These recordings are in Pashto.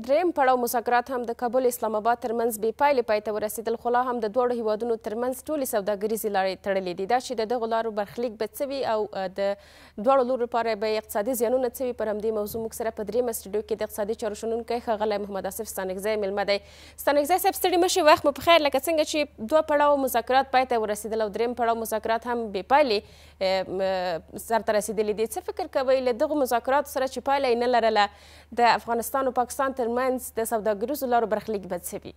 دریم پړاو مذاکرات هم د کابل اسلام آباد ترمنځ بې پایلې پای ته ورسېدل، خو لا هم د دواړو هیوادونو ترمنځ ټولې سوداګریزې لارې تړلې دي. دا چې د دغو لارو برخلیک به څه وي او د دواړو لورو لپاره به اقتصادي زیانونه څه وي، پر همدې موضوع موږ سره په درېیمه سټوډیو کې د اقتصادي چارو شنونکی ښاغلی محمد آصف ستانکزی میلمه دی. ستانکزی صاحب ستړي مه شئ، وخت مو په خیر. لکه څنګه چې دوه پړاو مذاکرات پای ته ورسېدل او درېیم پړاو مذاکرات هم بې پایلې سرته رسېدلي دي، څه فکر کوئ له دغو مذاکراتو سره چې پایله یې نه لرله د افغانستان او پاکستان ترمنځ د سوداګریزو لارو برخلیک به څه وي؟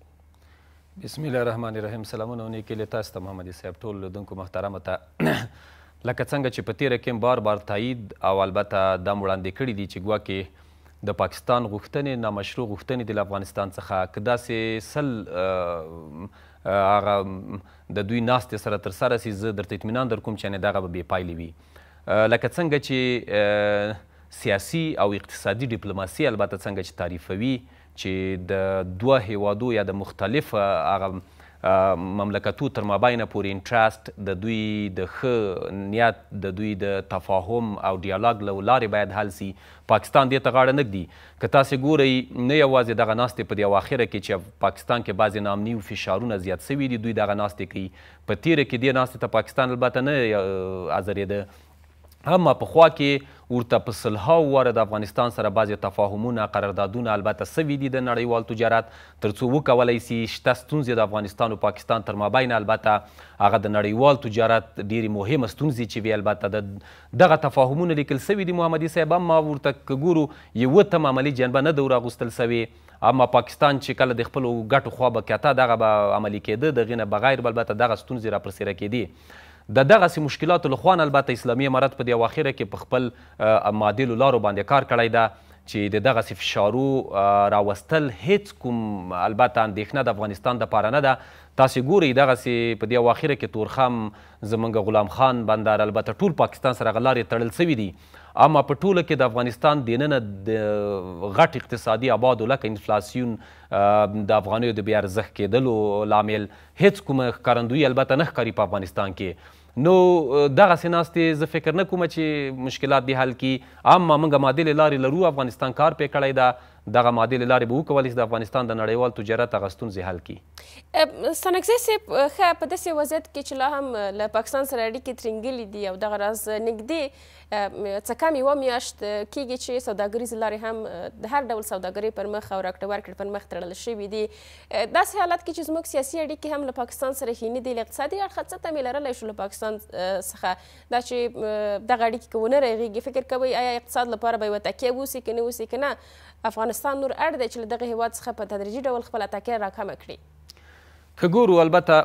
بسم الله الرحمن الرحیم. سلامونه او نیکې له تاسو ته محمد صاحب، ټول لیدونکو محترمو ته. لکه څنګه چې په تېره کې بار بار تایید او البته دا وړاندې کړي دي چې ګواکې د پاکستان غوښتنې نامشروع غوښتنې دي له افغانستان څخه، که داسې سل هغه د دوی ناستې سره ترسره سي، زه درته اطمینان در کوم چې دغه به بې پایلې وي. لکه څنګه چې سیاسي او اقتصادي ډیپلوماسي البته څنګه چې تعریفوي چې د دوه هیوادو یا د مختلف هغه مملکتو تر مابینه پورې انټرست د دوی د ښه نیت د دوی د تفاهم او ډیالوګ له لارې باید حل سي. پاکستان دې ته غاړه نه ږدي. که تاسې ګورئ نه یوازې دغه ناستې په دې اواخره کې چې پاکستان کې بعضې ناامني او فشارونه زیات سوي دي، دوی دغه ناستې کوي. په تیره کې دې ناستې ته پاکستان البته نه حاضرېده، اما پخوا کې ورته په سلهاو واره د افغانستان سره بعضې تفاهمونه قراردادونه البته سوي دي د نړیوال تجارت، تر څو وکولی سي شته ستونزې د افغانستان او پاکستان تر مابین البته هغه د نړیوال تجارت ډېرې مهمه ستونزې چې وي البته دغه تفاهمونه لیکل سوي دي محمدي صاحب. اما ورته که ګورو یوه تم عملي جنبه نه ده وراغوستل سوې، اما پاکستان چې کله د خپلو ګټو خوا به کته دغه به عملي کېده، د هغې نه بغیر به البته دغه ستونزې راپرسېره کېدې. د دغسې مشکلاتو له خوا البته اسلامي امارت په دې اواخره کې په خپل معادلو لارو باندې کار کړی ده چې د دغسې فشارو راوستل هیڅ کوم البته اندېښنه د افغانستان دپاره نه ده. تاسې ګورئ دغسې په دې اواخره کې تورخم زموږ غلام خان بندر البته ټول پاکستان سره هغه لارې تړل سوي دي، اما په ټوله کې د افغانستان دننه د غټ اقتصادي آبادو لکه انفلاسیون د افغانیو د بې ارزښت کېدلو لامل هیڅ کومه ښکارندویي البته نه ښکاري په افغانستان کې. نو دغسې ناستې زه فکر نه کومه چې مشکلات دې حل کړي، اما موږ معادلې لارې لرو، افغانستان کار پرې کړی ده، دغه معادلې لارې به وکولی سي د افغانستان د نړیوال تجارت هغه ستونزې حل کړي. ستانکزی صاحب، ښه په داسې وضعیت کې چې لا هم له پاکستان سره اړیکې ترنګلې دي او دغه راز نږدې څه کم یوه میاشت کېږي چې سوداګریزې لارې هم د هر ډول سوداګرۍ پر مخ او راکړه ورکړه پر مخ تړل شوي دي. داسې حالت کې چې زموږ سیاسي اړیکې هم له پاکستان سره ښې نه دي، له اقتصادي اړخه څه تمې لرلی شو له پاکستان څخه، دا چې دغه اړیکې که ونه رغېږي، فکر کوئ آیا اقتصاد لپاره به یوه تکیه ووسي که نه ووسي، که نه افغانستان نور اړ دی چې له دغه هیواد څخه په تدریجي ډول خپله تکیه راکمه کړي؟ که ګورو البته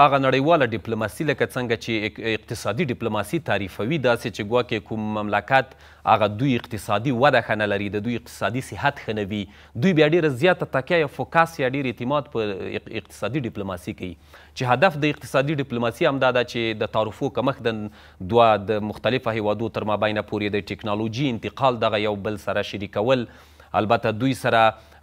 هغه نړیواله ډیپلوماسي لکه څنګه چې اقتصادي ډیپلوماسي تعریفوي، داسې چې ګواکې کوم مملکت هغه دوی اقتصادي وده ښه نه لري، د دوی اقتصادي صحت ښه نه وي، دوی بیا ډېره زیاته تکیه یا فوکس یا ډېر اعتماد په اقتصادي ډیپلوماسي کوي، چې هدف د اقتصادي ډیپلوماسي همدا ده چې د تعرفو کمښت دوه د مختلفو هیوادو تر مابینه پورې د ټکنالوژي انتقال دغه یو بل سره شریکول، البته دوی سره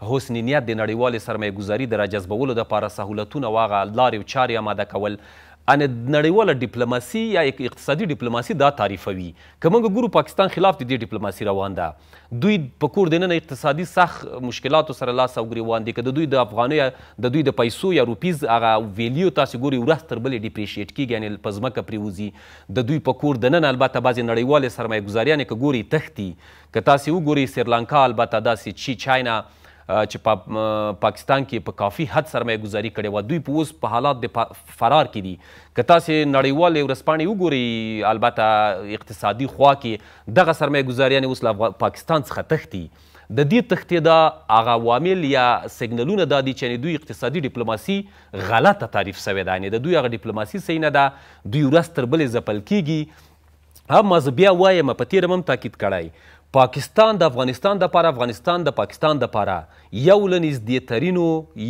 حسن نیت د نړیوالې سرمایه ګذاري د راجذبولو دپاره سهولتونه او هغه لارې او چارې اماده کول. نړیواله ډیپلوماسي یا اقتصادي ډیپلوماسي دا تعریفوي. که موږ ګورو پاکستان خلاف د دې ډیپلوماسي روان ده، دوی په کور دننه اقتصادي سخت مشکلاتو سره لاس او ګریوان دي، که د دوی د افغانیو د دوی د پیسو یا روپیز هغه ویلیو تاسې ګورئ ورځ تر بلې ډیپریشیټ کېږي، یعنې په ځمکه پرېوځي. د دوی په کور دننه البته بعضې نړیوالې سرمایه ګذاریانې که ګورئ تښتي، که تاسې وګورئ سریلانکا البته داسې چې چاینا چې په پاکستان کې په کافي حد سرمایه ګذاري کړې وه، دوی په اوس په حالات د فرار کې دي. که تاسې نړیوالې ورځپاڼې وګورئ البته اقتصادي خوا کې دغه سرمایه ګذاریانې اوس له پاکستان څخه تښتي. د دې تښتېدا هغه عوامل یا سیګنلونه دا دي چې دوی اقتصادي ډیپلوماسي غلطه تعریف سوې ده، یعنې د دوی هغه ډیپلوماسي صحیح نه ده، دوی ورځ تر بلې ځپل کېږي. اما زه بیا وایم، په تېره هم تاکید کړی، پاکستان د افغانستان دپاره، افغانستان د پاکستان دپاره یو له نږدېترینو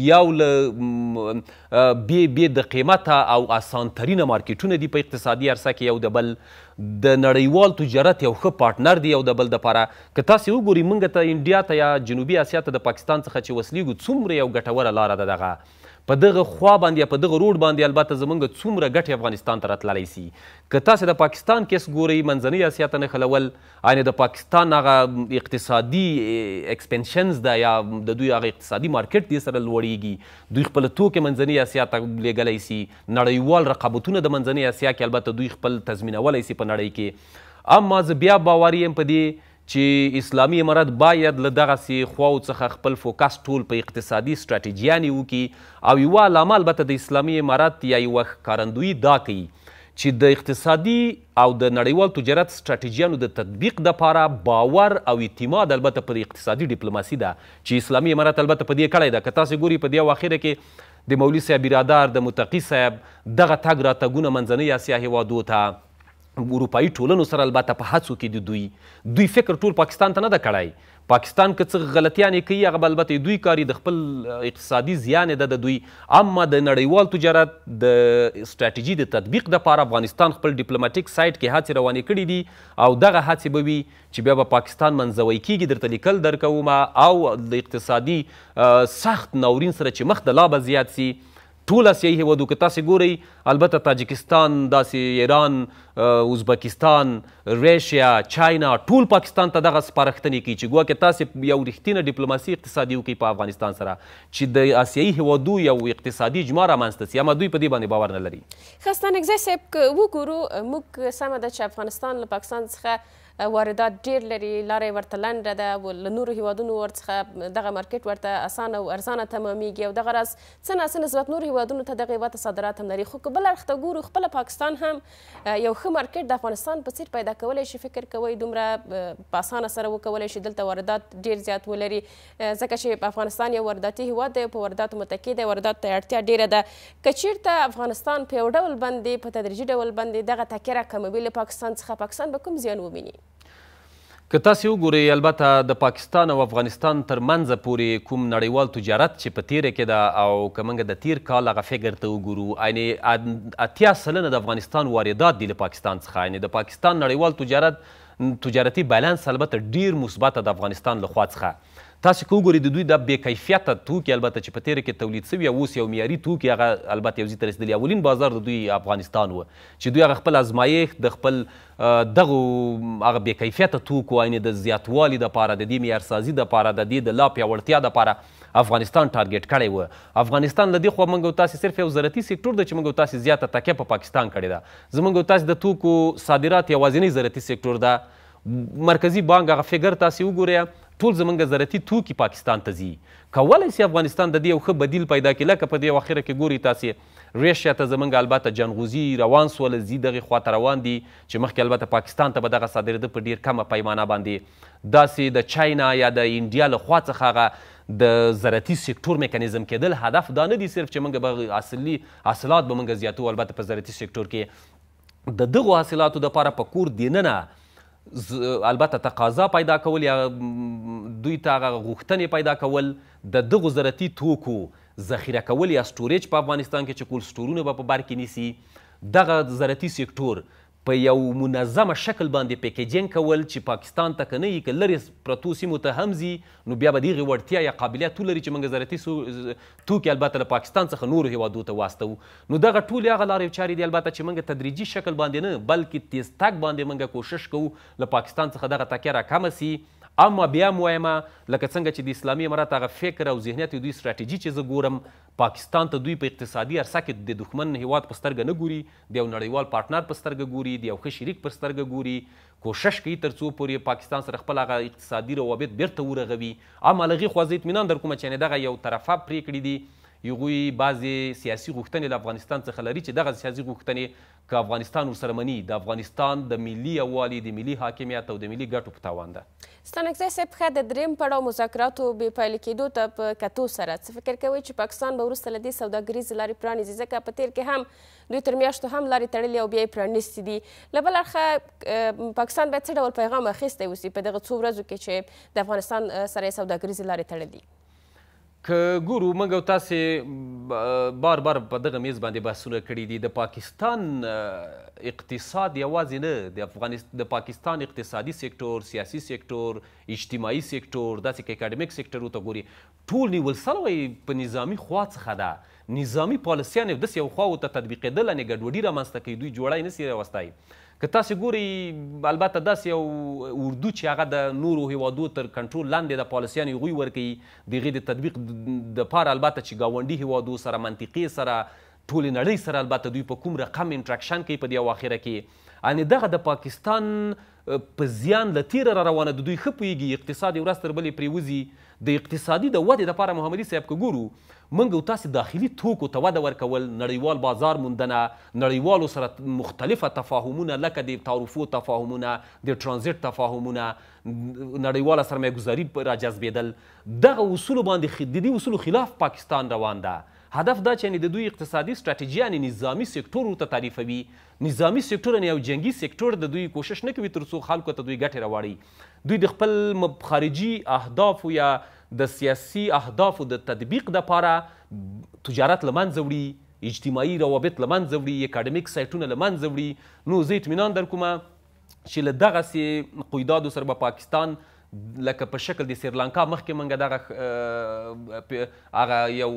یو له بې د قیمته او اسانترینه مارکیټونه دي په اقتصادي عرصه کې، یو د بل د نړیوال تجارت یو ښه پارټنر دی یو د بل دپاره. که تاسې وګورئ موږ ته انډیا ته یا جنوبي اسیا ته د پاکستان څخه چې وسلیږو څومره یو ګټوره لاره ده دغه په دغه خوا باندې یا په دغه روډ باندې البته زموږ څومره ګټې افغانستان ته راتللی سي. که تاسې د پاکستان کیس ګورئ، منځنۍ اسیا ته نښلول، یعنې د پاکستان هغه اقتصادي ایکسپنشنز ده یا د دوی هغه اقتصادي مارکیټ دې سره لوړیږي، دوی خپل توکې منځنۍ اسیا ته لیږلی سي، نړیوال رقابتونه د منځنۍ اسیا کې البته دوی خپل تضمینولی سي په نړۍ کې. اما زه بیا باوري یم په دې چې اسلامي امارت باید له دغسې خواو څخه خپل فوکس ټول په اقتصادي ستراتیجیانې وکړي، او یوه علامه البته د اسلامي امارت یا یوه ښکارندویي دا کوي چې د اقتصادي او د نړیوال تجارت ستراتیجیانو د تطبیق دپاره باور او اعتماد البته پر اقتصادي ډیپلوماسي ده چې اسلامي امارت البته په دې کړی ده. که تاسې ګورئ په دې اواخره کې د مولوي صاحب برادر، د متقي صاحب دغه تګ راتګونه منځنۍ اسیا هیوادو ته، اروپایي ټولنو سره البته په هڅو کې د دوی فکر ټول پاکستان ته نه ده کړی. پاکستان که څه غلطیانې کوي هغه به البته دوی کاري، د خپل اقتصادي زیان یې ده د دوی. اما د نړیوال تجارت د ستراتیجي د تطبیق دپاره افغانستان خپل ډیپلوماټیک سایټ کې هڅې روانې کړي دي، او دغه هڅې به وي چې بیا به پاکستان منځوی کېږي. درته لیکل درکومه، او د اقتصادي سخت ناورین سره چې مخ د لا به زیات سي. ټول اسیایي هیوادو که تاسې ګورئ، البته تاجکستان، داسې ایران، ازبکستان، ریشیا، چاینا، ټول پاکستان ته دغه سپارښتنې کوي چې ګواکې تاسې یو رښتینه ډیپلوماسي اقتصادي وکړئ په افغانستان سره چې د اسیایي هیوادو یو اقتصادي اجماع رامنځته سي. اما دوی په دې باندې باور نه لري. ښه ستانکزی صاحب، که وګورو موږ سمه ده چې افغانستان له پاکستان څخه واردات ډیر لري، لاره یې ورته لنډه ده، له نورو هیوادونو ورڅخه دغه مارکیټ ورته اسانه او ارزانه تمامیږي، او دغه راز څه ناڅه نسبت نورو هیوادونو ته دغه هیواد ته صادرات هم لري. خو که بل اړخ ته ګورو، خپله پاکستان هم یو ښه مارکیټ د افغانستان په څیر پیدا کولی شي. فکر کوئ دومره په اسانه سره وکولی شي دلته واردات ډیر زیات ولري، ځکه چې افغانستان یو وارداتي هیواد دی، په وارداتو متکی دی، وارداتو ته اړتیا ډیره ده. که چیرته افغانستان په یو ډول باندې، په تدریجي ډول باندې دغه تکیه راکموي له پاکستان څخه، پاکستان به کوم زیان وویني؟ که تاسې وګورئ، البته د پاکستان او افغانستان ترمنځ پورې کوم نړیوال تجارت چې په تیره کې ده، او که موږ د تیر کال هغه فګر ته وګورو، یعنې 80% د افغانستان واردات دي له پاکستان څخه. یعنې د پاکستان نړیوال تجارتي بیلانس البته ډیر مثبته د افغانستان لخوا څخه. تاسې که وګورئ، د دوی د بې کیفیته توکي البته چې په تیره کې تولید سوي، اوس یو معیاري توکي هغه البته یو ځای ته رسېدلي. اولین بازار د دوی افغانستان و چې دوی هغه خپل ازمایښت د خپل دغو هغه بې کیفیته توکو، یعنې د زیاتوالي دپاره، د دې معیارسازي دپاره، د دې د لا پیاوړتیا دپاره افغانستان ټارګېټ کړی و. افغانستان له دې خوا موږ او تاسې صرف یو زراعتي سکتور ده چې موږ او تاسې زیاته تکیه په پاکستان کړې ده. زموږ او تاسې د توکو صادرات یوازینی زراعتي سکتور ده. مرکزي بانک هغه فګر تاسې وګورئ، ټول زموږ زراعتي توکي پاکستان ته ځي. کولی سي افغانستان د دې یو ښه بدیل پیدا کړي. لکه په دې اخره کې ګورئ تاسې ریشیا ته زموږ البته جنغوزي روان سول، ځي دغې خواته روان دي چې مخکې البته پاکستان ته به دغه صادرېده په ډېر کمه پیمانه باندې. داسې د چاینا یا د انډیا له خوا څخه هغه د زراعتي سکتور میکانیزم کېدل. هدف دا نه دي صرف چې موږ به اصلي حاصلات به موږ زیاتو، البته په زراعتي سکتور کې د دغو حاصلاتو دپاره په کور دننه البته تقاضا پیدا کول یا دوی ته هغه غوښتنې پیدا کول، د دغو زراعتي توکو ذخیره کول یا سټوریج په افغانستان کې چې کول سټورونه به په بر کې نیسي، دغه زراعتي سکتور په یو منظمه شکل باندې پیکیجینګ کول چې پاکستان ته که نه وي، که لرې پرتو سیمو ته هم ځي، نو بیا به د هغې وړتیا یا قابلیت ولري چې موږ زراعتي توکي البته له پاکستان څخه نورو هیوادو ته واستوو. نو دغه ټولې هغه لارې چارې دي البته چې موږ تدریجي شکل باندې نه، بلکې تیز تګ باندې موږ کوشش کوو له پاکستان څخه دغه تکیه راکمه سي. اما بیا م وایمه، لکه څنګه چې د اسلامي امارت هغه فکر او ذهنیت دوی ستراتیجي چې زه ګورم، پاکستان ته دوی په اقتصادي عرصه کې د دښمن هیواد په سترګه نه ګوري، د یو نړیوال پارټنر په سترګه ګوري، د یو ښه شریک په سترګه ګوري. کوشش کوي تر څو پورې پاکستان سره خپل هغه اقتصادي روابط بیرته ورغوي. اما له هغې خوا زه اطمینان در کومه چې دغه یو طرفه پرېکړې دي. هغوی بعضې سیاسي غوښتنې له افغانستان څخه لري چې دغه سیاسي غوښتنې که افغانستان ورسره مني، د افغانستان د ملي یووالي، د ملي حاکمیت او د ملي ګټو په تاوان ده. ستانکزی صاحب، ښه د درېیم پړاو مذاکراتو بې پایلې کېدو ته په کتو سره څه فکر کوئ چې پاکستان به وروسته له دې سوداګریزې لارې پرانیزي؟ ځکه په تیر کې هم دوی تر میاشتو هم لارې تړلې او بیا یې پرانیستې دي. له بل اړخه پاکستان باید څه ډول پیغام اخیستی اوسي په دغه څو ورځو کې چې د افغانستان سره یې سوداګریزې لارې تړلي؟ که ګورو، موږ او تاسې بار بار په دغه میز باندې بحثونه کړي دي. د پاکستان اقتصاد یوازې نه، د پاکستان اقتصادي سکتور، سیاسي سکتور، اجتماعي سکتور، داسې که اکاډمیک سکتر ورته ګوري، ټول نیول سوی په نظامي خوا څخه ده. نظامي پالیسیانې داسې یو خواو ته تطبیقېدل یعنې ګډوډي رامنځته کوي دوی جوړی نسي راوستی. که تاسې ګورئ البته داسې یو اردو چې هغه د نورو هیوادو تر کنټرول لاندې د پالیسیانو هغوی ورکوي د هغې د تطبیق دپاره البته چې ګاونډي هیوادو سره منطقې سره ټولې نړۍ سره البته دوی په کوم رقم انټراکشن کوي په دې اواخره کې یعنې دغه د پاکستان په زیان له تیره را روانه د دوی ښه پوهېږي اقتصاد یې ورځ تر بلې پرېوځي د اقتصادي د ودې دپاره محمدي صاحب که ګورو موږ او تاسې داخلي توکو ته وده ورکول نړیوال بازار موندنه نړیوالو سره مختلفه تفاهمونه لکه د تعرفو تفاهمونه د ترانزیت تفاهمونه نړیواله سرمایه‌ګذاري راجذبېدل دغه اصولو باندې د دې اصولو خلاف پاکستان روان ده. هدف دا چې د دوی اقتصادي ستراتیژي یعنې نظامي سکتور ورته تعریفوي. نظامي سکتور یعنې یو جنګي سکتور د دوی کوشش نه کوي تر څو خلکو ته دوی ګټې راوړي. دوی د خپل خارجي اهدافو یا د سیاسي اهدافو د تطبیق دپاره تجارت له منځه وړي اجتماعي روابط له منځه وړي اکاډمیک سایټونه له منځه وړي. نو زه اطمینان در کومه چې له دغسې قیدادو سره به پاکستان لکه په شکل د سریلانکا مخکې موږ دغه هغه یو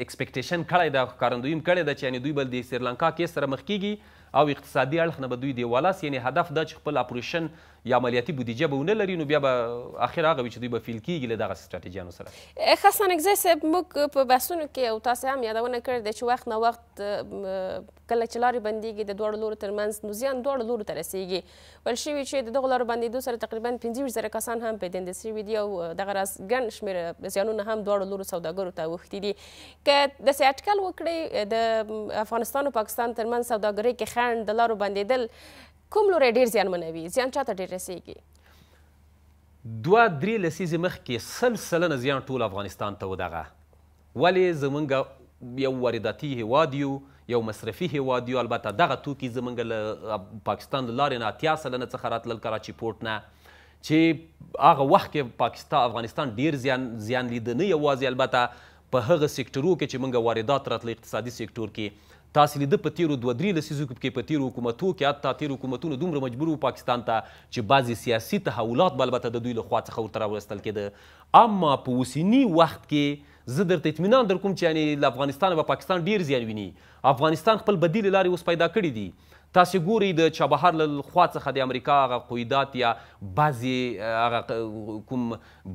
اکسپیکټیشن کړی ده ښکارندویي م کړې ده چې یعنې دوی به د سریلانکا کیس سره مخ کیږي او اقتصادي اړخ نه به دوی دیواله سي. یعنې هدف دا چې خپل اپریشن یا عملیاتي بودیجه به ونه لري نو بیا به اخر هغه وي چې دوی به فیل کیږي له دغسې سټراټیجیانو سره. حسن اکزی صاحب موږ په بحثونو کې او تاسې هم یادونه کړې ده چې وخت نه وخت کله چې لارې بندېږي د دواړو لورو ترمنځ نو زیان دواړو لورو ته رسېږي. ویل شوي چې د دغو لارو بندېدو سره تقریبا 25,000 کسان هم پیدنده شوي دي او دغه راز ګڼ شمېر زیانونه هم دواړو لورو سوداګرو ته اوښتي دي. که داسې اټکل وکړئ د افغانستان او پاکستان ترمنځ سوداګرۍ کې خنډ د لارو بندېدل کوم لوری ډېر زیانمنوي زیان چاته ډېر رسېږي؟ 2-3 لسیزې مخکې 100% زیان ټول افغانستان ته ودغه ولې زمونږ یو وارداتي هیواد یو مصرفي هیواد یو البته دغه توکي زمونږ له پاکستان له لارې نه 80% څخه راتلل کراچي پورټ نه چې هغه وخت کې افغانستان ډېر زیان لیده نه یوازې البته په هغه سکتورو کې چې موږ واردات راتله اقتصادي سکتور کې تاسې لیده په تیرو 2-3 لسیزو کې په تیرو حکومتو کې حتی تیرو حکومتونو دومره مجبور وو پاکستان ته چې بعضې سیاسي تحولات به البته د دوی له خوا څخه ورته راوستل کېده. اما په اوسني وخت کې زه درته اطمینان در کوم چې یعنې له افغانستانه به پاکستان ډېر زیان ویني. افغانستان خپل بدیلې لارې اوس پیدا کړي دي. تاسې ګورئ د چابهار له خوا څخه د امریکا هغه قیودات یا بعضې هغه کوم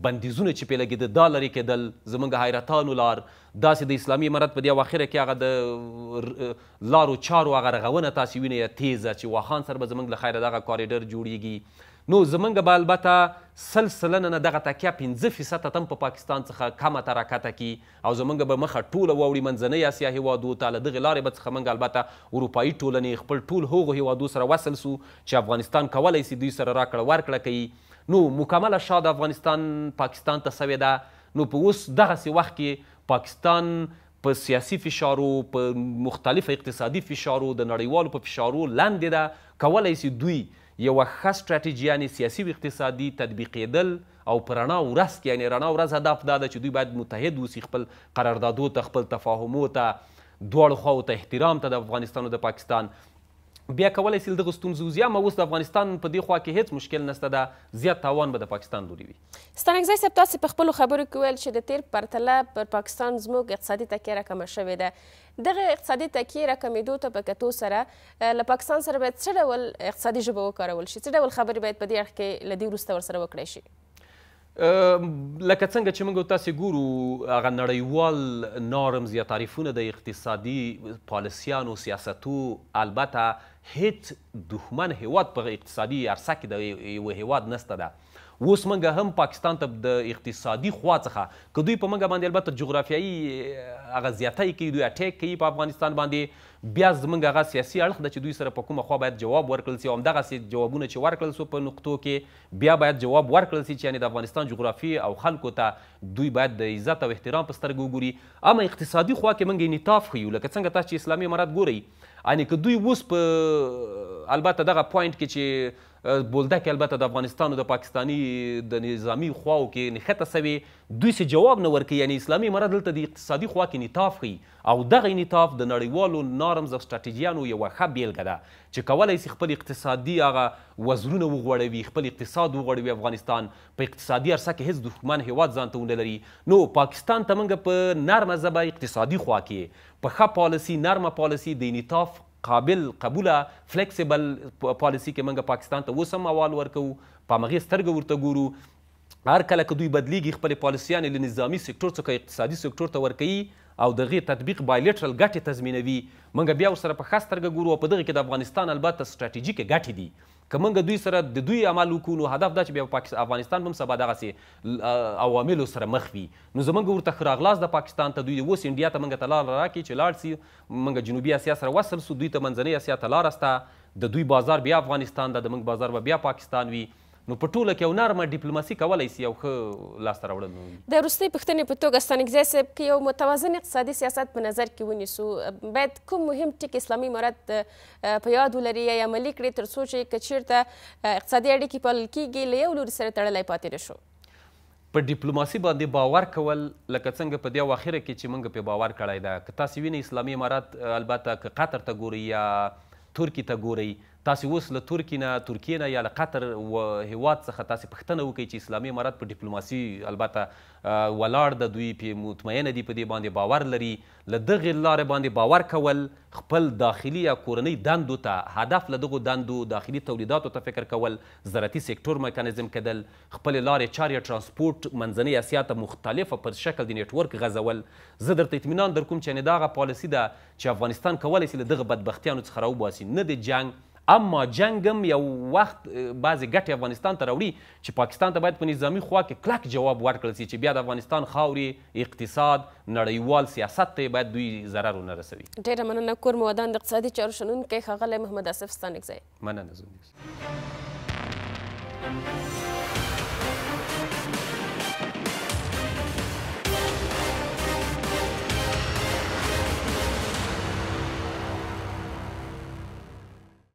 بندیزونه چې پرې لګېده دا لرې کېدل زموږ حیرتانو لار داسې د اسلامي امارت په دې اواخره کې هغه د لارو چارو هغه رغونه تاسې وینئ تیزه چې واخان سره به زموږ له خیره دغه کاریډر جوړیږي. نو زمونږ به البته 100% نه دغه تکیه 5% هم په پاکستان څخه کمه ته راکته کي او زمونږ به مخه ټوله واوړي منځنۍ اسیا هیوادو ته له دغې لارې به څخه موږ البته اروپایي ټولنې خپل ټول هغو هیوادو سره وصل سو چې افغانستان کولی سي دوی سره راکړه ورکړه کوي. نو مکمله شا د افغانستان پاکستان ته سوې ده. نو په اوس دغسې وخت کې پاکستان په سیاسي فشارو په مختلف اقتصادي فشارو د نړیوالو په فشارو لاندې ده کولی سي دوی یوه ښه سټراټیژي یعنې سیاسي و اقتصادي تطبیقېدل او په رڼا ورځ کې یعنې رڼا ورځ هدف دا ده چې دوی باید متحد اوسي خپل قراردادو ته خپل تفاهمو ته دواړو خواو ته احترام ته د افغانستان او د پاکستان بیا کولی سي له دغو ستونزو وځي. اما اوس د افغانستان په دې خوا کې هېڅ مشکل نشته ده زیات تاوان به د پاکستان لوري وي. ستانکزی صاحب تاسې په خپلو خبرو کې ویل چې د تیر پرتله پر پاکستان زموږ اقتصادي تکیه راکمه شوې ده. دغه اقتصادي تکیې راکمېدو ته په کتو سره له پاکستان سره باید څه ډول اقتصادي ژبه وکارول شي څه ډول خبرې باید په دې اړخ کې له دې وروسته ورسره وکړی شي؟ لکه څنګه چې موږ تاسې ګورو هغه نړیوال نارمز یا تعریفونه د اقتصادي پالیسیانو سیاستو البته هیڅ دښمن هیواد په اقتصادي عرصه کې د یوه هیواد نسته ده. اوس موږ هم پاکستان ته د اقتصادي خوا څخه که دوی په موږ باندې البته جغرافیایي هغه زیاتی کوي دوی اټیک کوي په افغانستان باندې بیا زموږ هغه سیاسي اړخ ده چې دوی سره په کومه خوا باید جواب ورکړل سي او همدغسې جوابونه چې ورکړل سو په نقطو کې بیا باید جواب ورکړل سي چې یعنې د افغانستان جغرافي او خلکو ته دوی باید د عزت او احترام په سترګو وګوري. اما اقتصادي خوا کې موږ انعطاف ښیو لکه څنګه تاسو چې اسلامي امارت ګورئ یعنې که دوی اوس په البته دغه پوینټ کې چې بولده کې البته د افغانستان او د پاکستاني د نظامي خواو کې نښته سوې دوی څه جواب نه ورکوي. یعنې اسلامي امارت دلته د اقتصادي خوا کې انعطاف ښیي او دغه انعطاف د نړیوالو نارمز او سټراټیجیانو یوه ښه بیلګه ده چې کولی شي خپل اقتصادي هغه وزرونه وغوړوي، خپل اقتصاد وغوړوي. افغانستان په اقتصادي عرصه کې هیڅ دښمن هیواد ځان ته ونه لري. نو پاکستان ته موږ په نرمه ژبه اقتصادي خوا کې په ښه پالیسي، نرمه پالیسي د انعطاف قابل قبوله فلیکسیبل پالیسي کې موږ پاکستان ته اوس هم اول ورکوو، په همغې سترګه ورته ګورو. هر کله که دوی بدلیږي خپلې پالیسیانې له نظامي سکتور څخه اقتصادي سکتور ته ورکوي او د هغې تطبیق بایلیټرل ګټې تضمینوي، موږ بیا ورسره په ښه سترګه ګورو او په دغه کې د افغانستان البته سټراټیجیکې ګټې دي. که موږ دوی سره د دوی عمل وکړو نو هدف دا چې بیا افغانستان به هم سبا دغسې عواملو سره مخ وي. نو زموږ ورته ښه راغلاست د پاکستان ته. دوی اوس انډیا ته موږ ته لار راکړي چې لاړ سي، موږ جنوبي اسیا سره وصل سو، دوی ته منځنۍ اسیا ته لاره سته، د دوی بازار بیا افغانستان ده، د موږ بازار به بیا پاکستان وي. نو په ټوله کې یو نرمه ډیپلوماسي کولی شي یو ښه لاسته راوړل وي. د وروستۍ پوښتنې په توګه ستانکزی صاحب که یو متوازن اقتصادي سیاست په نظر کې ونیسو، باید کوم مهم ټکي اسلامي امارت په یاد ولري یا عملي کړي تر څو چې که چېرته اقتصادي اړیکې پالل کېږي له یو لوري سره تړلی پاتې نه شو؟ په ډیپلوماسي باندې باور کول، لکه څنګه په دې اواخره کې چې موږ پې باور کړی ده. که تاسې وینئ اسلامي امارت البته که قطر ته ګورئ یا ترکي ته ګورئ، تاسې اوس له ترکیې نه یا له قطر هیواد څخه تاسې پوښتنه وکړئ چې اسلامي امارت په ډیپلوماسي البته ولاړ ده، دوی پې مطمئنه دي، په دې باندې باور لري. له دغې لارې باندې باور کول، خپل داخلي یا کورنۍ دندو ته هدف له دغو دندو داخلي تولیداتو ته فکر کول، زراعتي سکتور میکانیزم کېدل، خپلې لارې چارې ټرانسپورټ منځنۍ اسیا ته مختلفه پر شکل د نیټورک غځول. زه درته اطمینان در کوم چې یعنې دغه پالیسي ده چې افغانستان کولی شي له دغه بدبختیانو څخه راوباسي، نه د جنګ اما جنګ هم یو وخت بعضې ګټې افغانستان ته راوړي چې پاکستان ته باید په نظامي خوا کې کلک جواب ورکړل شي چې بیا د افغانستان خاورې، اقتصاد، نړیوال سیاست ته باید دوی ضرر ونه رسوي. ډېره مننه. کور مو ودان د اقتصادي چارو شنونکی ښاغلی محمد آصف ستانکزی. مننه.